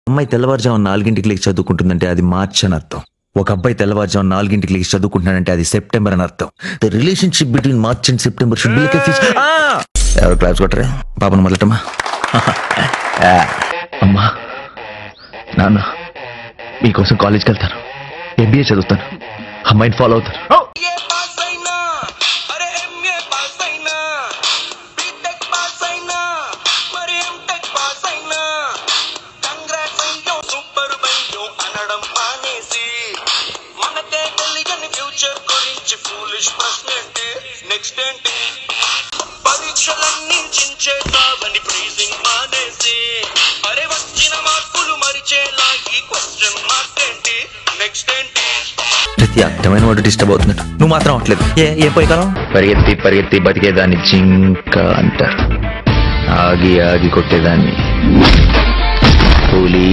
అమ్మాయి తెల్లవారుజాము 4ంటికి లేచి చదువుకుంటుందంటే అది మార్చ్ అని అర్థం. ఒక అబ్బాయి తెల్లవారుజాము 4ంటికి లేచి చదువుకుంటున్నాడంటే అది సెప్టెంబర్ అని అర్థం. The relationship between March and September should be like a fish. ఎవరు క్లాస్ కొట్టరే పాపను మొదలటమ్మా. అమ్మా నాన్న మీకోసం కాలేజ్కి వెళ్తాను, MBA చదువుతాను, అమ్మాయిని ఫాలో అవుతాను. పరీక్షలన్నీ చించేసావని ప్రైజింగ్ మానేసి అరే వచ్చిన మార్కులు మరిచేలా ఈ క్వశ్చన్ మార్క్ ఏంటి నెక్స్ట్ ఏంటి. ప్రతి అర్థమైన వాడు డిస్టర్బ్ అవుతున్నాడు, నువ్వు మాత్రం అవట్లేదు. ఏ పోయి కాలం పరిగెత్తి పరిగెత్తి బతికేదాన్ని జింక అంటారు, ఆగి ఆగి కొట్టేదాన్ని పులి